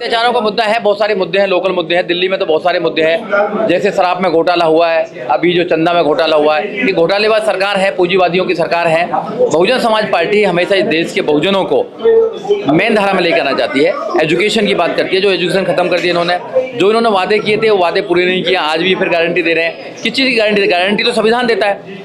अत्याचारों का मुद्दा है, बहुत सारे मुद्दे हैं, लोकल मुद्दे हैं। दिल्ली में तो बहुत सारे मुद्दे हैं, जैसे शराब में घोटाला हुआ है, अभी जो चंदा में घोटाला हुआ है। ये घोटालेबाज सरकार है, पूंजीवादियों की सरकार है। बहुजन समाज पार्टी हमेशा इस देश के बहुजनों को मेन धारा में लेकर आना चाहती है। एजुकेशन की बात करती है, जो एजुकेशन खत्म कर दिया इन्होंने, जो इन्होंने वादे किए थे वो वादे पूरे नहीं किए। आज भी फिर गारंटी दे रहे हैं। किस चीज़ की गारंटी? गारंटी तो संविधान देता है,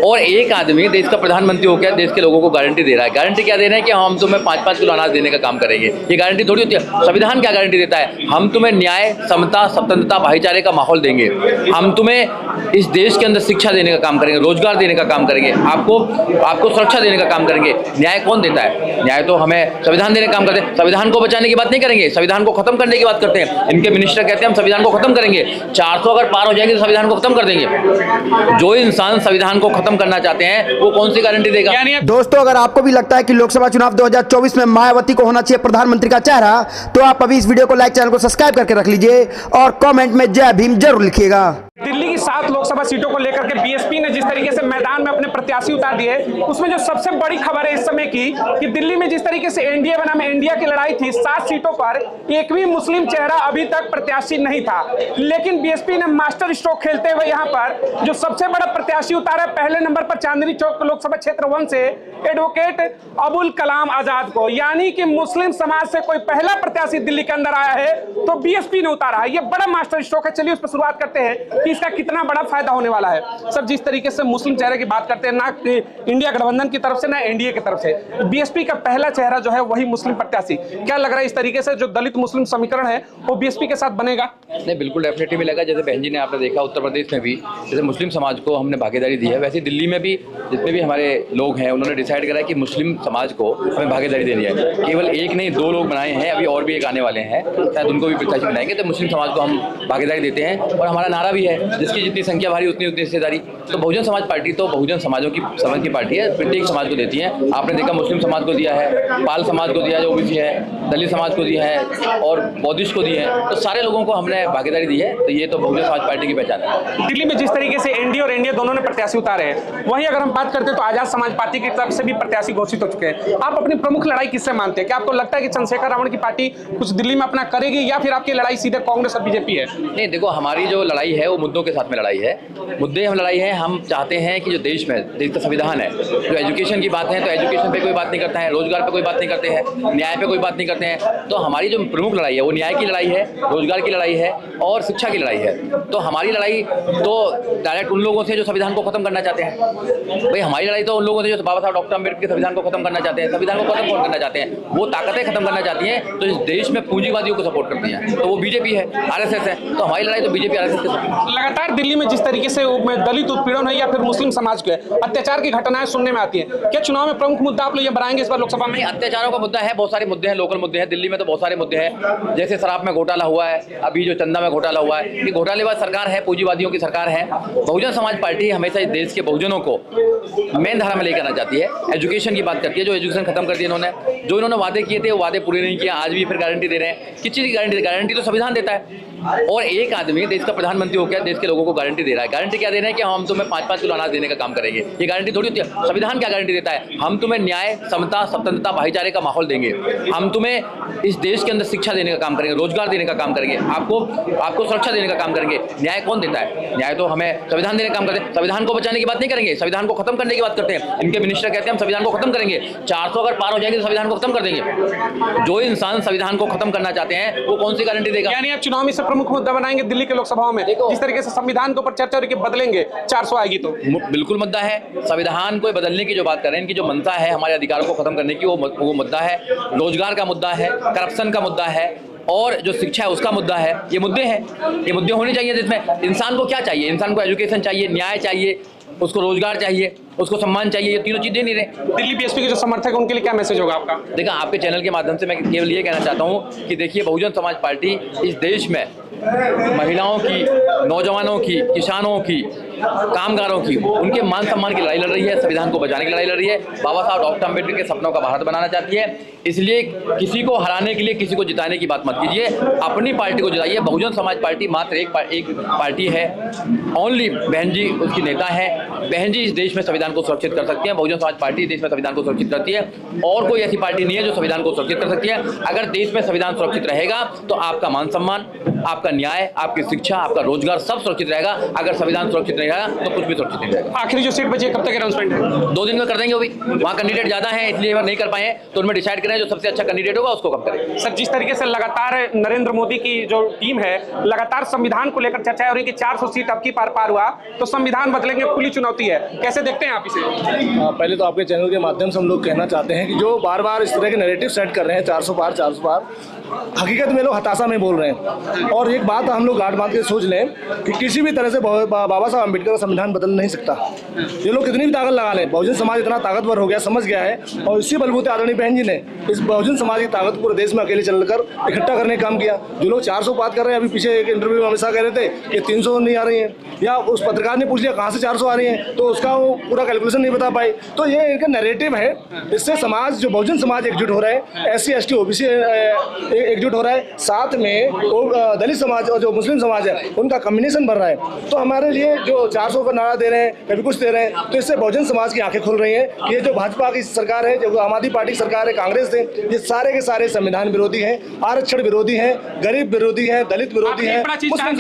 और एक आदमी देश का प्रधानमंत्री होकर देश के लोगों को गारंटी दे रहा है। गारंटी क्या दे रहे हैं कि हम तुम्हें 5-5 किलो अनाज देने का काम करेंगे। ये गारंटी थोड़ी होती है। संविधान क्या गारंटी देता है? हम तुम्हें न्याय, समता, स्वतंत्रता, भाईचारे का माहौल देंगे। हम तुम्हें इस देश के अंदर शिक्षा देने का काम करेंगे, रोजगार देने का काम करेंगे, आपको सुरक्षा देने का काम करेंगे। न्याय कौन देता है? न्याय तो हमें संविधान देने का काम करते हैं। संविधान को बचाने की बात नहीं करेंगे, संविधान को खत्म करने की बात करते हैं। इनके मिनिस्टर कहते हैं हम संविधान को खत्म करेंगे। 400 अगर पार हो जाएंगे तो संविधान को खत्म कर देंगे। जो इंसान संविधान को खत्म करना चाहते हैं वो कौन सी गारंटी देगा? दोस्तों, अगर आपको भी लगता है कि लोकसभा चुनाव 2024 में मायावती को होना चाहिए प्रधानमंत्री का चेहरा, तो आप अभी इस वीडियो को लाइक, चैनल को सब्सक्राइब करके रख लीजिए और कमेंट में जय भीम जरूर लिखिएगा। दिल्ली की 7 लोकसभा सीटों को लेकर के बीएसपी ने जिस तरीके से मैदान में अपने प्रत्याशी उतार दिए, उसमें जो सबसे बड़ी खबर है इस समय की कि दिल्ली में जिस तरीके से एनडीए बनाम इंडिया की लड़ाई थी, 7 सीटों पर एक भी मुस्लिम चेहरा अभी तक प्रत्याशी नहीं था। लेकिन बीएसपी ने मास्टर स्ट्रोक खेलते हुए यहाँ पर जो सबसे बड़ा प्रत्याशी उतारा, पहले नंबर पर चांदनी चौक लोकसभा क्षेत्र 1 से एडवोकेट अबुल कलाम आजाद को, यानी कि मुस्लिम समाज से कोई पहला प्रत्याशी दिल्ली के अंदर आया है तो बीएसपी ने उतारा है। ये बड़ा मास्टर स्ट्रोक है। चलिए उस पर शुरुआत करते हैं कि इसका कितना बड़ा फायदा होने वाला है। सर, जिस तरीके से मुस्लिम चेहरे की बात करते हैं, ना इंडिया गठबंधन की तरफ से ना एनडीए की तरफ से, बीएसपी का पहला चेहरा जो है वही मुस्लिम प्रत्याशी, क्या लग रहा है इस तरीके से जो दलित मुस्लिम समीकरण है वो बीएसपी के साथ बनेगा? नहीं, बिल्कुल डेफिनेटली मिलेगा। जैसे बहन जी ने आपने देखा उत्तर प्रदेश में भी जैसे मुस्लिम समाज को हमने भागीदारी दी है, वैसे दिल्ली में भी जितने भी हमारे लोग हैं उन्होंने डिसाइड करा है कि मुस्लिम समाज को हमें भागीदारी देनी है। केवल एक नहीं, 2 लोग बनाए हैं, अभी और भी एक आने वाले हैं, शायद उनको भी प्रत्याशी बनाएंगे। तो मुस्लिम समाज को हम भागीदारी देते हैं और हमारा नारा भी है, जिसकी जितनी संख्या भारी उतनी हिस्सेदारी। तो बहुजन समाज पार्टी तो बहुजन समाजों की समझ की पार्टी है, प्रत्येक समाज को देती है। आपने देखा मुस्लिम समाज को दिया है, पाल समाज को दिया है जो ओबीसी है, दलित समाज को दिया है और बौद्धिस्ट को दिए हैं। तो सारे लोगों को हमने भागीदारी दी है। तो ये तो बहुजन समाज पार्टी की पहचान है। दिल्ली में जिस तरीके से एनडीए और एनडीए दोनों ने प्रत्याशी उतारे हैं, वहीं अगर हम बात करते हैं तो आजाद समाज पार्टी की तरफ से भी प्रत्याशी घोषित हो चुके हैं। आप अपनी प्रमुख लड़ाई किससे मानते हैं? क्या आपको लगता है कि चंद्रशेखर रावण की पार्टी कुछ दिल्ली में अपना करेगी, या फिर आपकी लड़ाई सीधे कांग्रेस और बीजेपी है? नहीं, देखो, हमारी जो लड़ाई है वो मुद्दों के साथ में लड़ाई है। मुद्दे हम लड़ाई है, हम चाहते हैं कि जो देश में देश का संविधान है, जो एजुकेशन की बात है तो एजुकेशन पे कोई बात नहीं करता है, रोजगार पे कोई बात नहीं करते हैं, न्याय पे कोई बात नहीं करते हैं। तो हमारी जो प्रमुख लड़ाई है वो न्याय की लड़ाई है, रोजगार की लड़ाई है और शिक्षा की लड़ाई है। तो हमारी लड़ाई तो डायरेक्ट उन लोगों से जो संविधान को खत्म करना चाहते हैं। भाई, हमारी लड़ाई तो उन लोगों से जो बाबा साहब डॉक्टर अम्बेडकर के संविधान को खत्म करना चाहते हैं। संविधान को खत्म कौन करना चाहते हैं? वो ताकतें खत्म करना चाहती हैं तो इस देश में पूंजीवादियों को सपोर्ट करती हैं, तो वो बीजेपी है, आरएसएस है। तो हमारी लड़ाई तो बीजेपी आरएसएस के साथ। लगातार दिल्ली में जिस तरीके से दलित उत्पीड़न है या फिर मुस्लिम समाज के अत्याचार की घटनाएं सुनने में आती हैं, क्या चुनाव में प्रमुख मुद्दा आप लोग ये बनाएंगे इस बार लोकसभा में? अत्याचारों का मुद्दा है, बहुत सारे मुद्दे हैं, लोकल मुद्दे हैं। दिल्ली में तो बहुत सारे मुद्दे हैं, जैसे शराब में घोटाला हुआ है, अभी जो चंदा में घोटाला हुआ है। ये घोटालेबाज सरकार है, पूंजीवादियों की सरकार है। बहुजन समाज पार्टी हमेशा इस देश के बहुजनों को मेन धारा में लेकर आना चाहती है। एजुकेशन की बात करती है, जो एजुकेशन खत्म कर दिया इन्होंने, जो इन्होंने वादे किए थे वो वादे पूरे नहीं किए। आज भी फिर गारंटी दे रहे हैं। किस चीज़ की गारंटी? गारंटी तो संविधान देता है, और एक आदमी देश का प्रधानमंत्री होकर देश के लोगों को गारंटी दे रहा है। गारंटी क्या दे रहे हैं कि हम तुम्हें 5-5 किलो अनाज देने का काम करेंगे। ये गारंटी थोड़ी होती है। संविधान क्या गारंटी देता है? हम तुम्हें न्याय, समता, स्वतंत्रता, भाईचारे का माहौल देंगे। हम तुम्हें इस देश के अंदर शिक्षा देने का काम करेंगे, रोजगार देने का काम करेंगे, आपको सुरक्षा देने का काम करेंगे। न्याय कौन देता है? न्याय तो हमें संविधान देने का काम करते हैं। संविधान को बचाने की बात नहीं करेंगे, संविधान को खत्म करने की बात करते हैं। इनके मिनिस्टर कहते हैं हम संविधान को खत्म करेंगे। 400 अगर पार हो जाएंगे तो संविधान को खत्म कर देंगे। जो इंसान संविधान को खत्म करना चाहते हैं वो कौन सी गारंटी देगा? यानी आप चुनाव में इसे प्रमुख मुद्दा बनाएंगे दिल्ली के लोकसभा में, जिस तरीके से संविधान के ऊपर चर्चा हो रही है बदलेंगे 400 आएगी तो? बिल्कुल मुद्दा है। संविधान को बदलने की जो बात कर रहे हैं, इनकी जो मंशा है हमारे अधिकारों को खत्म करने की, वो मुद्दा है। रोजगार का मुद्दा है, करप्शन का मुद्दा है और जो शिक्षा है उसका मुद्दा है। ये मुद्दे हैं, ये मुद्दे होने चाहिए। जिसमें इंसान को क्या चाहिए? इंसान को एजुकेशन चाहिए, न्याय चाहिए, उसको रोजगार चाहिए, उसको सम्मान चाहिए। ये तीनों चीजें नहीं रहे। दिल्ली बीएसपी के जो समर्थक है उनके लिए क्या मैसेज होगा आपका? देखा, आपके चैनल के माध्यम से मैं केवल ये कहना चाहता हूँ कि देखिए, बहुजन समाज पार्टी इस देश में महिलाओं की, नौजवानों की, किसानों की, कामगारों की, उनके मान सम्मान की लड़ाई लड़ रही है, संविधान को बचाने की लड़ाई लड़ रही है। बाबा साहब डॉक्टर अम्बेडकर के सपनों का भारत बनाना चाहती है। इसलिए किसी को हराने के लिए किसी को जिताने की बात मत कीजिए, अपनी पार्टी को जिताइए। बहुजन समाज पार्टी मात्र एक पार्टी है, ओनली बहन जी उसकी नेता है। बहन जी इस देश में संविधान संविधान को सुरक्षित कर सकते हैं। बहुजन समाज पार्टी देश में संविधान को सुरक्षित करती है और कोई ऐसी पार्टी नहीं है जो संविधान को सुरक्षित कर सकती है। अगर देश में संविधान सुरक्षित रहेगा तो आपका मान सम्मान, आपका न्याय, आपकी शिक्षा, आपका रोजगार सब सुरक्षित रहेगा। अगर संविधान सुरक्षित नहीं रहेगा तो कुछ भी सुरक्षित नहीं रहेगा। आखिरी जो सीट बची है कब तक अनाउंसमेंट है? 2 दिन में कर देंगे। वो भी वहाँ कैंडिडेट ज्यादा है इसलिए नहीं कर पाए, तो उनमें डिसाइड करें जो सबसे अच्छा कैंडिडेट होगा उसको कब करें। सर, जिस तरीके से लगातार नरेंद्र मोदी की जो टीम है लगातार संविधान को लेकर चर्चा है और इनकी 400 सीट अब की पार हुआ तो संविधान बदलेंगे, खुली चुनौती है, कैसे देखते हैं आप इसे? पहले तो आपके चैनल के माध्यम से हम लोग कहना चाहते हैं कि जो बार बार इस तरह के नैरेटिव सेट कर रहे हैं 400 पार, हकीकत में लोग हताशा में बोल रहे हैं। और एक बात हम लोग गांठ बांध के सोच लें कि किसी भी तरह से बाबा साहब अम्बेडकर का संविधान बदल नहीं सकता। ये लोग कितनी भी ताकत लगा लें, बहुजन समाज इतना ताकतवर हो गया, समझ गया है, और इसी बलबूते आदरणीय बहन जी ने इस बहुजन समाज की ताकत पूरे देश में अकेले चलकर इकट्ठा करने का काम किया। जो लोग 400 बात कर रहे हैं, अभी पीछे एक इंटरव्यू में अमित शाह कह रहे थे कि 300 नहीं आ रही हैं, या उस पत्रकार ने पूछ लिया कहाँ से 400 आ रही हैं, तो उसका वो पूरा कैलकुलेशन नहीं बता पाए। तो ये इनका नैरेटिव है, इससे समाज जो बहुजन समाज एकजुट हो रहा है, SC ST OBC एकजुट हो रहा है, साथ में दलित समाज और जो मुस्लिम समाज है उनका कम्बिनेशन बन रहा है। तो हमारे लिए जो 400 का नारा दे रहे हैं, कभी कुछ दे रहे हैं, तो इससे बहुजन समाज की आंखें खुल रही हैं कि ये जो भाजपा की सरकार है, जो आम आदमी पार्टी की सरकार है, कांग्रेस है, ये सारे के सारे संविधान विरोधी हैं, आरक्षण विरोधी हैं, गरीब विरोधी हैं, दलित विरोधी हैं,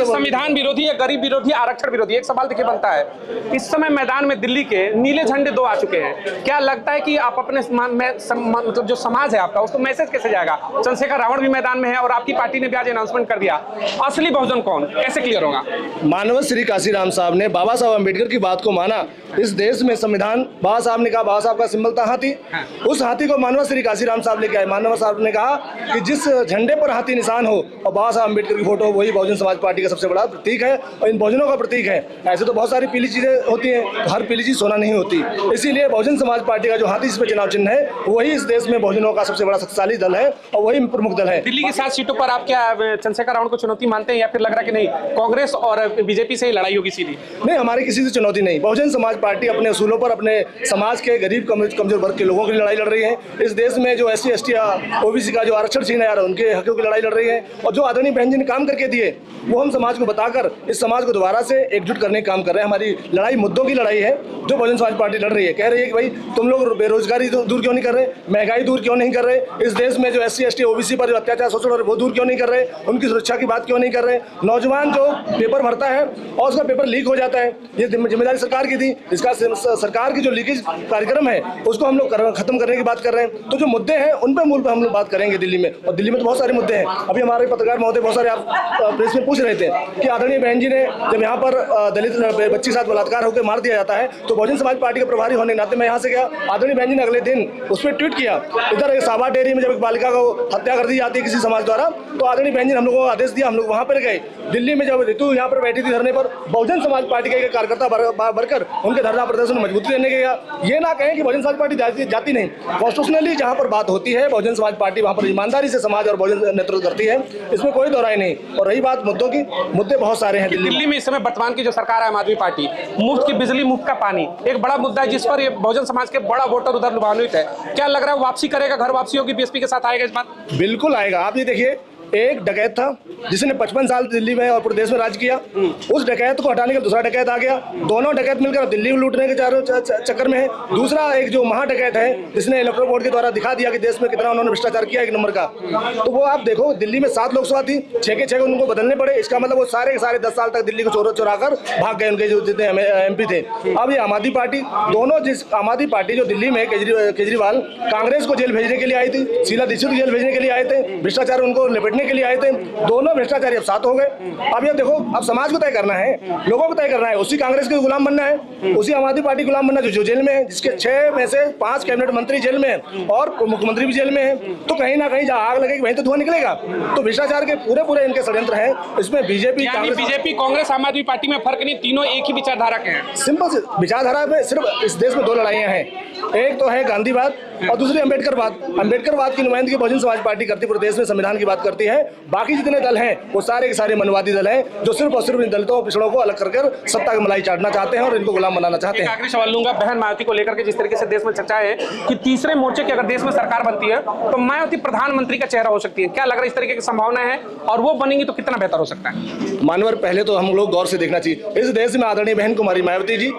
संविधान विरोधी है, गरीब विरोधी, आरक्षण विरोधी। एक सवाल देखिए बनता है, इस समय मैदान में दिल्ली के नीले झंडे 2 आ चुके हैं, क्या लगता है कि आप अपने मतलब जो समाज है आपका उसको मैसेज कैसे जाएगा? चंद्रशेखर रावण भी मैदान में है और आपकी पार्टी ने भी आज अनाउंसमेंट कर दिया, असली बहुजन कौन, कैसे क्लियर होगा? मानव श्री काशीराम साहब ने बाबा साहब अम्बेडकर की बात को माना। इस देश में संविधान, बाबा साहब ने कहा, बाबा साहब का सिंबल था हाथी, उस हाथी को मानव श्री काशीराम साहब लेके आए। मानव साहब ने कहा कि जिस झंडे पर हाथी निशान हो और बाबा साहब अम्बेडकर की फोटो, वही बहुजन समाज पार्टी का सबसे बड़ा प्रतीक है और इन बहुजनों का प्रतीक है। ऐसे तो बहुत सारी पीली चीजें होती हैं, तो हर पीली चीज सोना नहीं होती। इसीलिए बहुजन समाज पार्टी का जो हाथी इस पर चुनाव चिन्ह है, वही इस देश में बहुजनों का सबसे बड़ा शक्तिशाली दल है और वही प्रमुख दल है। दिल्ली की 7 सीटों पर आप क्या चंद्रशेखर रावण को चुनौती मानते हैं या फिर लग रहा है कि नहीं कांग्रेस और बीजेपी से ही लड़ाई होगी सीधी? नहीं, हमारी किसी से चुनौती नहीं। बहुजन समाज पार्टी अपने असूलों पर अपने समाज के गरीब कमजोर वर्ग के लोगों की लड़ाई लड़ रही है। इस देश में जो SC ST OBC का जो आरक्षण छीना जा रहा है, उनके हकों की लड़ाई लड़ रही है। और जो आदरणीय बहन जी ने काम करके दिए वो हम समाज को बताकर इस समाज को दोबारा से एकजुट करने का काम कर रहे हैं। हमारी लड़ाई मुद्दों की लड़ाई है जो बहुजन समाज पार्टी लड़ रही है। कह रही है कि भाई तुम लोग बेरोजगारी दूर क्यों नहीं कर रहे, महंगाई दूर क्यों नहीं कर रहे, इस देश में जो SC ST OBC पर जो अत्याचार शोषण हो रहे वो दूर क्यों नहीं कर रहे, उनकी सुरक्षा की बात क्यों नहीं कर रहे। नौजवान जो पेपर भरता है और उसका पेपर लीक हो जाता है, ये जिम्मेदारी सरकार की थी। इसका सरकार की जो लीकेज कार्यक्रम है उसको हम लोग खत्म करने की बात कर रहे हैं। तो जो मुद्दे हैं उन पर मूल पर हम लोग बात करेंगे दिल्ली में, और दिल्ली में तो बहुत सारे मुद्दे हैं। अभी हमारे पत्रकार महोदय बहुत सारे आप प्रेस में पूछ रहे थे कि आदरणीय बहन जी ने जब यहाँ पर दलित बच्ची के साथ बलात्कार होकर मार दिया जाता है तो बहुजन समाज पार्टी के प्रभारी होने के नाते मैं यहाँ से गया। आदरणीय बहन जी ने अगले दिन उस पर ट्वीट किया। इधर सावा डेयरी में जब एक बालिका को हत्या कर दी जाती है किसी समाज द्वारा, तो आदरणीय बहन जी ने हम लोगों को आदेश दिया, हम लोग वहाँ पर गए। दिल्ली में जब ऋतु यहाँ पर बैठी थी धरने पर, बहुजन समाज पार्टी के कार्यकर्ता बढ़कर उनके धरना प्रदर्शन मजबूती देने के गया। ये ना कहें कि बहुजन समाज पार्टी जाती नहीं, कॉन्स्टिट्यूशनली जहाँ पर बात होती है बहुजन समाज पार्टी वहाँ पर ईमानदारी से समाज और बहुजन नेतृत्व करती है, इसमें कोई दोहराई नहीं। और रही बात मुद्दों की, मुद्दे बहुत सारे हैं दिल्ली में। इस समय वर्तमान की जो सरकार है आम आदमी पार्टी, मुफ्त की बिजली, मुफ्त का पानी एक बड़ा मुद्दा है जिस पर ये बहुजन समाज के बड़ा वोटर उधर लाभान्वित है। क्या लग रहा है वापसी करेगा, घर वापसी होगी, BSP के साथ आएगा इस बार? बिल्कुल आएगा। आप ये देखिए, एक डकैत था जिसने 55 साल दिल्ली में और पूरे देश में राज किया, उस डकैत को हटाने के दूसरा डकैत आ गया। दोनों डकैत मिलकर दिल्ली में लूटने के चारों चक्कर में है। दूसरा एक जो महा डकैत है जिसने इलेक्टोरल बोर्ड के द्वारा दिखा दिया कि देश में कितना उन्होंने भ्रष्टाचार किया 1 नंबर का। तो वो आप देखो, दिल्ली में 7 लोकसभा थी, 6 के 6 उनको बदलने पड़े। इसका मतलब वो सारे के सारे 10 साल तक दिल्ली को चुरा कर भाग गए, उनके जो जितने MP थे। अब ये आम आदमी पार्टी, दोनों जिस आम आदमी पार्टी जो दिल्ली में केजरीवाल कांग्रेस को जेल भेजने के लिए आई थी, शीला दीक्षित जेल भेजने के लिए आए थे, भ्रष्टाचार उनको लपेटने के लिए आए थे, दोनों भ्रष्टाचारी अब साथ हो गए। अब ये देखो, अब समाज को तय करना है, लोगों को तय करना है, उसी कांग्रेस के गुलाम बनना है, उसी आम आदमी पार्टी गुलाम बनना जो जेल में है, जिसके 6 में से 5 कैबिनेट मंत्री जेल में है और मुख्यमंत्री भी जेल में है। तो कहीं ना कहीं जहाँ आग लगेगी वहीं तो धुआं निकलेगा। तो भ्रष्टाचार के पूरे इनके षड्यंत्र हैं। इसमें बीजेपी, कांग्रेस, आम आदमी पार्टी में फर्क नहीं, तीनों एक ही विचारधारा के हैं। सिंपल विचारधारा में सिर्फ इस देश में 2 लड़ाइयाँ हैं। एक तो है गांधीवाद और दूसरी अम्बेडकरवाद की नुमाइंदगी बहुजन समाज पार्टी करती पूरे देश में, संविधान की बात करती है। बाकी जितने दल हैं वो सारे के सारे मनवादी दल हैं जो सिर्फ और सिर्फ इन दलितों और पिछड़ों को अलग कर सत्ता की मलाई चाटना चाहते हैं और इनको गुलाम बनाना चाहते हैं। आखिरी सवाल लूंगा, बहन मायावती को लेकर के जिस तरीके से देश में चर्चा है कि तीसरे मोर्चे की अगर देश में सरकार बनती है तो मायावती प्रधानमंत्री का चेहरा हो सकती है, क्या लग रहा है इस तरीके की संभावना है और वो बनेंगी तो कितना बेहतर हो सकता है? मानवर, पहले तो हम लोग गौर से देखना चाहिए, इस देश में आदरणीय बहन कुमारी मायावती जी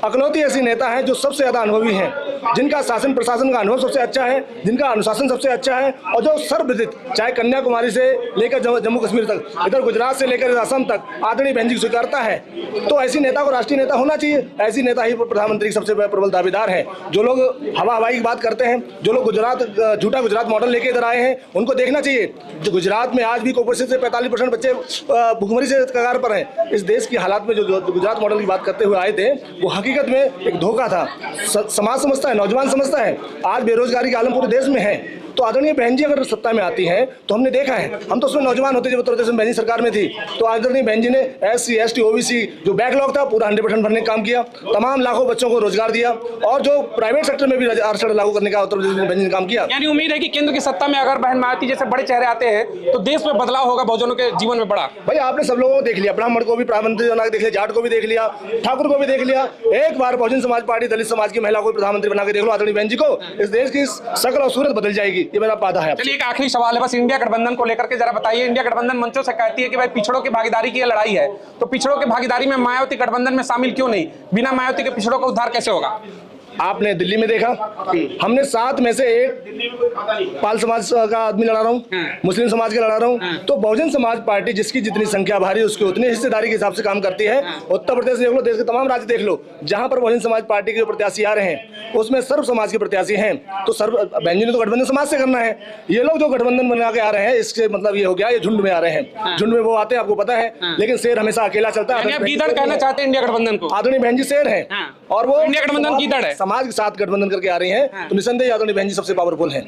अकलौती ऐसी नेता हैं जो सबसे ज्यादा अनुभवी हैं, जिनका शासन प्रशासन का अनुभव सबसे अच्छा है, जिनका अनुशासन सबसे अच्छा है और जो सर्वविदित, चाहे कन्याकुमारी से लेकर जम्मू कश्मीर तक, इधर गुजरात से लेकर असम तक आदरणीय बहन जी की स्वीकारता है। तो ऐसी नेता को राष्ट्रीय नेता होना चाहिए, ऐसी नेता ही प्रधानमंत्री के सबसे प्रबल दावेदार है। जो लोग हवाई की बात करते हैं, जो लोग झूठा गुजरात मॉडल लेके इधर आए हैं, उनको देखना चाहिए जो गुजरात में आज भी कुपोषण से 45% बच्चे भुखमरी से कगार पर हैं। इस देश की हालात में जो गुजरात मॉडल की बात करते हुए आए थे वो हकीकत में एक धोखा था। समाज समझता है, नौजवान समझता है, आज बेरोजगारी का आलम पूरे देश में है। तो आदरणीय बहन जी अगर सत्ता में आती हैं तो हमने देखा है, हम तो उसमें नौजवान होते जब उत्तर प्रदेश में बहन जी सरकार में थी, तो आदरणीय बहन जी ने SC ST OBC जो बैकलॉग था पूरा 100% भरने का काम किया, तमाम लाखों बच्चों को रोजगार दिया और जो प्राइवेट सेक्टर में भी आरक्षण लागू करने का उत्तर प्रदेश में बहन जी ने काम किया। यानी उम्मीद है कि केंद्र की सत्ता में अगर बहन मायावती जैसे बड़े चेहरे आते हैं तो देश में बदलाव होगा, बहुजनों के जीवन में बड़ा। भाई आपने सब लोगों को देख लिया, ब्राह्मण को भी प्रधानमंत्री बना के देख लिया, जाट को भी देख लिया, ठाकुर को भी देख लिया। एक बार बहुजन समाज पार्टी दलित समाज की महिला को प्रधानमंत्री बना के देख लो आदरणीय बहन जी को, इस देश की शकल और सूरत बदल जाएगी, ये मेरा वादा है। एक आखिरी सवाल है बस इंडिया गठबंधन को लेकर के जरा बताइए। इंडिया गठबंधन मंचों से कहती है कि भाई पिछड़ों की भागीदारी की लड़ाई है, तो पिछड़ों की भागीदारी में मायावती गठबंधन में शामिल क्यों नहीं? बिना मायावती के पिछड़ों का उद्धार कैसे होगा? आपने दिल्ली में देखा, हमने 7 में से 1 पाल समाज का आदमी लड़ा रहा हूँ, मुस्लिम समाज का लड़ा रहा हूँ। तो बहुजन समाज पार्टी जिसकी जितनी संख्या भारी उसकी उतनी हिस्सेदारी के हिसाब से काम करती है। उत्तर प्रदेश देख लो, देश के तमाम राज्य देख लो, जहां पर बहुजन समाज पार्टी के जो प्रत्याशी आ रहे हैं उसमें सर्व समाज के प्रत्याशी हैं। तो बहन जी ने तो गठबंधन समाज से करना है। ये लोग जो गठबंधन बना के आ रहे हैं इससे मतलब ये हो गया ये झुंड में आ रहे हैं, झुंड में वो आते हैं आपको पता है, लेकिन शेर हमेशा अकेला चलता है। गीदड़ कहना चाहते हैं इंडिया गठबंधन को, आदरणीय बहन जी शेर है और वो इंडिया गठबंधन गीदड़ है, समाज के साथ गठबंधन करके आ रही हैं। तो निसंदेह आदरणीय बहन जी सबसे पावरफुल हैं।